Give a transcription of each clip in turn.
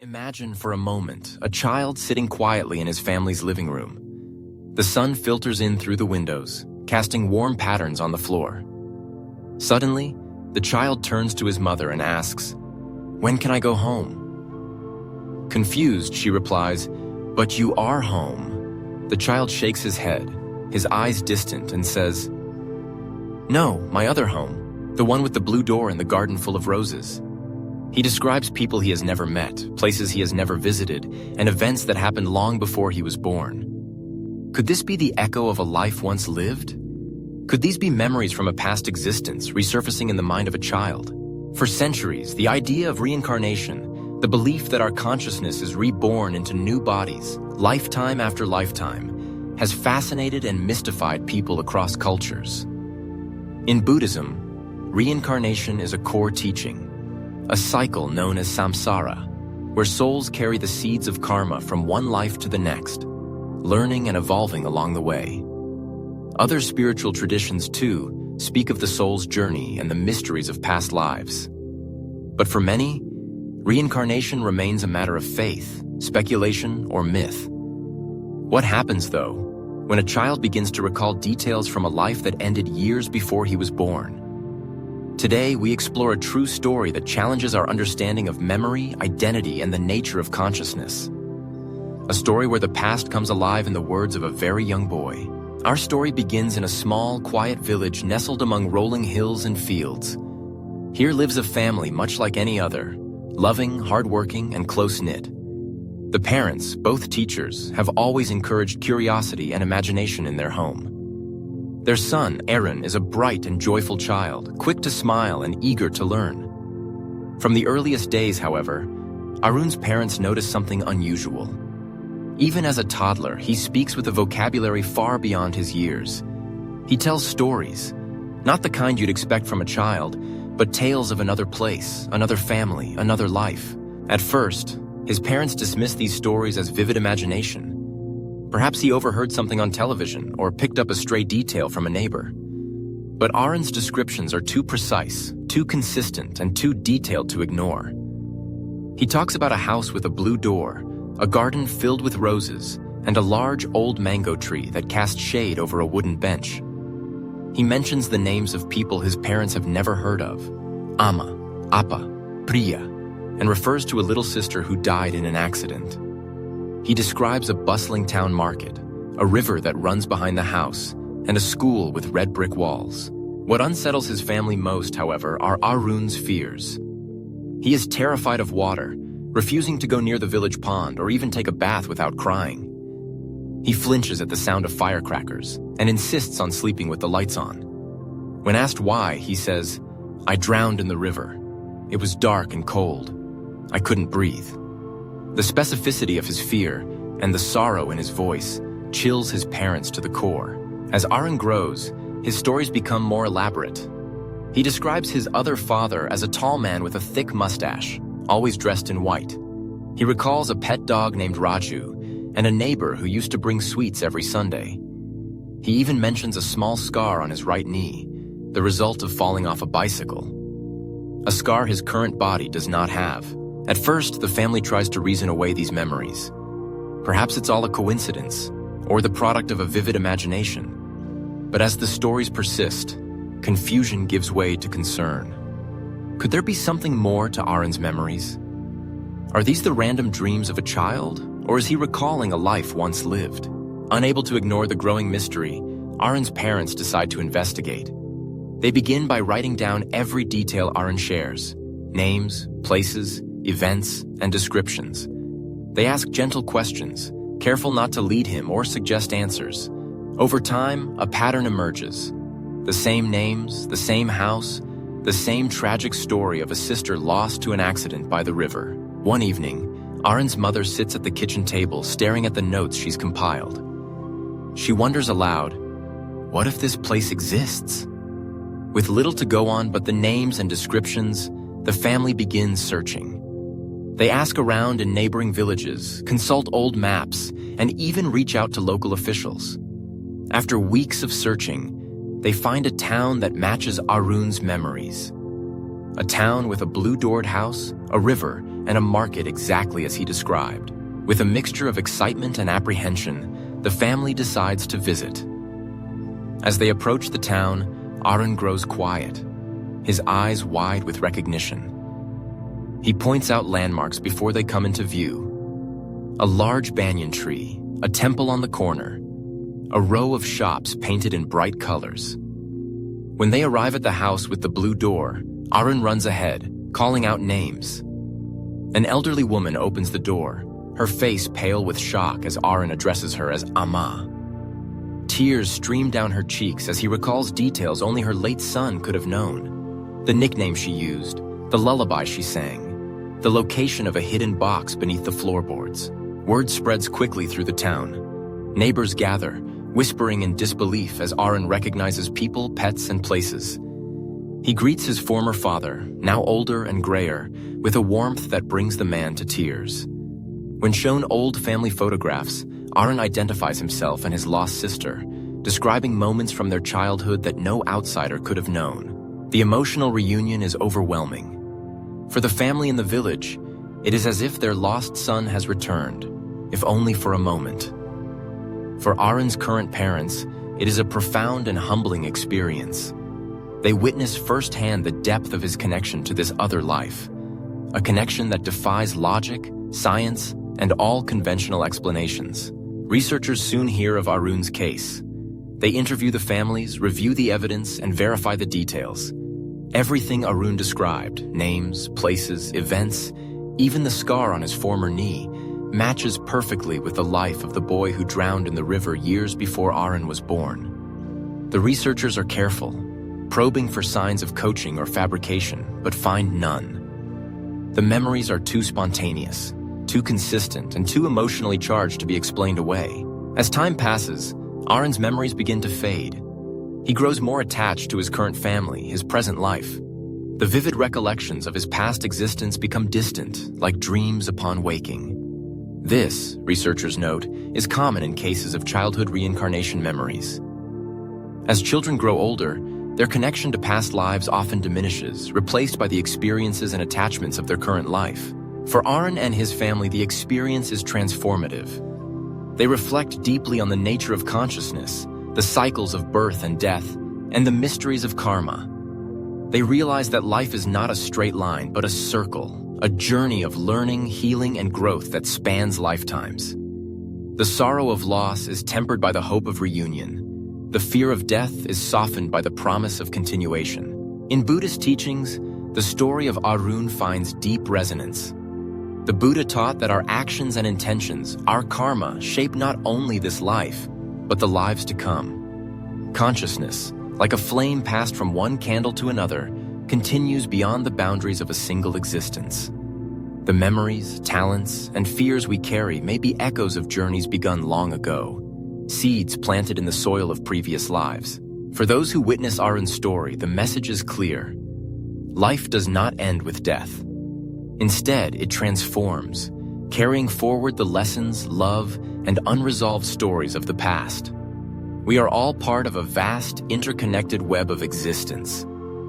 Imagine for a moment a child sitting quietly in his family's living room. The sun filters in through the windows, casting warm patterns on the floor. Suddenly, the child turns to his mother and asks, "When can I go home?" Confused, she replies, "But you are home." The child shakes his head, his eyes distant, and says, "No, my other home, the one with the blue door and the garden full of roses." He describes people he has never met, places he has never visited, and events that happened long before he was born. Could this be the echo of a life once lived? Could these be memories from a past existence resurfacing in the mind of a child? For centuries, the idea of reincarnation, the belief that our consciousness is reborn into new bodies, lifetime after lifetime, has fascinated and mystified people across cultures. In Buddhism, reincarnation is a core teaching, a cycle known as samsara, where souls carry the seeds of karma from one life to the next, learning and evolving along the way. Other spiritual traditions, too, speak of the soul's journey and the mysteries of past lives. But for many, reincarnation remains a matter of faith, speculation, or myth. What happens, though, when a child begins to recall details from a life that ended years before he was born? Today, we explore a true story that challenges our understanding of memory, identity, and the nature of consciousness. A story where the past comes alive in the words of a very young boy. Our story begins in a small, quiet village nestled among rolling hills and fields. Here lives a family much like any other, loving, hardworking, and close-knit. The parents, both teachers, have always encouraged curiosity and imagination in their home. Their son, Aaron, is a bright and joyful child, quick to smile and eager to learn. From the earliest days, however, Arun's parents notice something unusual. Even as a toddler, he speaks with a vocabulary far beyond his years. He tells stories, not the kind you'd expect from a child, but tales of another place, another family, another life. At first, his parents dismiss these stories as vivid imagination. Perhaps he overheard something on television or picked up a stray detail from a neighbor. But Arun's descriptions are too precise, too consistent, and too detailed to ignore. He talks about a house with a blue door, a garden filled with roses, and a large old mango tree that casts shade over a wooden bench. He mentions the names of people his parents have never heard of: Amma, Appa, Priya, and refers to a little sister who died in an accident. He describes a bustling town market, a river that runs behind the house, and a school with red brick walls. What unsettles his family most, however, are Arun's fears. He is terrified of water, refusing to go near the village pond or even take a bath without crying. He flinches at the sound of firecrackers and insists on sleeping with the lights on. When asked why, he says, "I drowned in the river. It was dark and cold. I couldn't breathe." The specificity of his fear and the sorrow in his voice chills his parents to the core. As Arun grows, his stories become more elaborate. He describes his other father as a tall man with a thick mustache, always dressed in white. He recalls a pet dog named Raju and a neighbor who used to bring sweets every Sunday. He even mentions a small scar on his right knee, the result of falling off a bicycle. A scar his current body does not have. At first, the family tries to reason away these memories. Perhaps it's all a coincidence, or the product of a vivid imagination. But as the stories persist, confusion gives way to concern. Could there be something more to Arun's memories? Are these the random dreams of a child, or is he recalling a life once lived? Unable to ignore the growing mystery, Arun's parents decide to investigate. They begin by writing down every detail Arun shares: names, places, events, and descriptions. They ask gentle questions, careful not to lead him or suggest answers. Over time, a pattern emerges. The same names, the same house, the same tragic story of a sister lost to an accident by the river. One evening, Arun's mother sits at the kitchen table staring at the notes she's compiled. She wonders aloud, what if this place exists? With little to go on but the names and descriptions, the family begins searching. They ask around in neighboring villages, consult old maps, and even reach out to local officials. After weeks of searching, they find a town that matches Arun's memories. A town with a blue-doored house, a river, and a market exactly as he described. With a mixture of excitement and apprehension, the family decides to visit. As they approach the town, Arun grows quiet, his eyes wide with recognition. He points out landmarks before they come into view. A large banyan tree, a temple on the corner, a row of shops painted in bright colors. When they arrive at the house with the blue door, Arun runs ahead, calling out names. An elderly woman opens the door, her face pale with shock as Arun addresses her as Amma. Tears stream down her cheeks as he recalls details only her late son could have known. The nickname she used, the lullaby she sang, the location of a hidden box beneath the floorboards. Word spreads quickly through the town. Neighbors gather, whispering in disbelief as Arun recognizes people, pets, and places. He greets his former father, now older and grayer, with a warmth that brings the man to tears. When shown old family photographs, Arun identifies himself and his lost sister, describing moments from their childhood that no outsider could have known. The emotional reunion is overwhelming. For the family in the village, it is as if their lost son has returned, if only for a moment. For Arun's current parents, it is a profound and humbling experience. They witness firsthand the depth of his connection to this other life, a connection that defies logic, science, and all conventional explanations. Researchers soon hear of Arun's case. They interview the families, review the evidence, and verify the details. Everything Arun described, names, places, events, even the scar on his former knee, matches perfectly with the life of the boy who drowned in the river years before Arun was born. The researchers are careful, probing for signs of coaching or fabrication, but find none. The memories are too spontaneous, too consistent, and too emotionally charged to be explained away. As time passes, Arun's memories begin to fade. He grows more attached to his current family, his present life. The vivid recollections of his past existence become distant, like dreams upon waking. This, researchers note, is common in cases of childhood reincarnation memories. As children grow older, their connection to past lives often diminishes, replaced by the experiences and attachments of their current life. For Arun and his family, the experience is transformative. They reflect deeply on the nature of consciousness, the cycles of birth and death, and the mysteries of karma. They realize that life is not a straight line, but a circle, a journey of learning, healing, and growth that spans lifetimes. The sorrow of loss is tempered by the hope of reunion. The fear of death is softened by the promise of continuation. In Buddhist teachings, the story of Arun finds deep resonance. The Buddha taught that our actions and intentions, our karma, shape not only this life, but the lives to come. Consciousness, like a flame passed from one candle to another, continues beyond the boundaries of a single existence. The memories, talents, and fears we carry may be echoes of journeys begun long ago, seeds planted in the soil of previous lives. For those who witness Arun's story, the message is clear. Life does not end with death. Instead, it transforms, carrying forward the lessons, love, and unresolved stories of the past. We are all part of a vast, interconnected web of existence,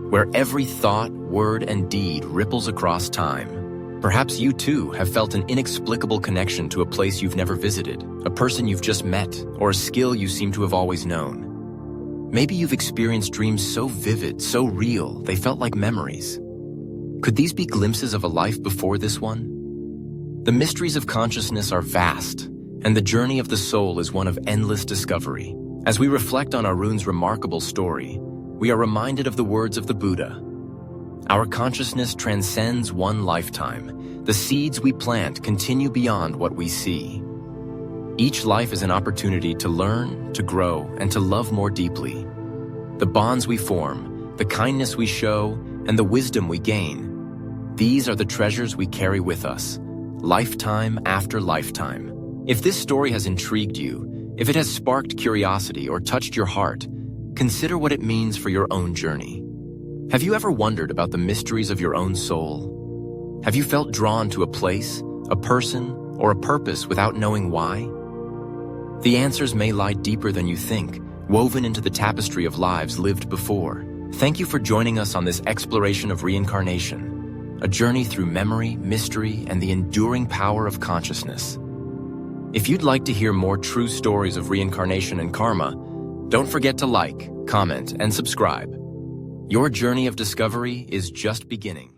where every thought, word, and deed ripples across time. Perhaps you too have felt an inexplicable connection to a place you've never visited, a person you've just met, or a skill you seem to have always known. Maybe you've experienced dreams so vivid, so real, they felt like memories. Could these be glimpses of a life before this one? The mysteries of consciousness are vast, and the journey of the soul is one of endless discovery. As we reflect on Arun's remarkable story, we are reminded of the words of the Buddha. Our consciousness transcends one lifetime. The seeds we plant continue beyond what we see. Each life is an opportunity to learn, to grow, and to love more deeply. The bonds we form, the kindness we show, and the wisdom we gain, these are the treasures we carry with us, lifetime after lifetime. If this story has intrigued you, if it has sparked curiosity or touched your heart, consider what it means for your own journey. Have you ever wondered about the mysteries of your own soul? Have you felt drawn to a place, a person, or a purpose without knowing why? The answers may lie deeper than you think, woven into the tapestry of lives lived before. Thank you for joining us on this exploration of reincarnation. a journey through memory, mystery, and the enduring power of consciousness. If you'd like to hear more true stories of reincarnation and karma, don't forget to like, comment, and subscribe. Your journey of discovery is just beginning.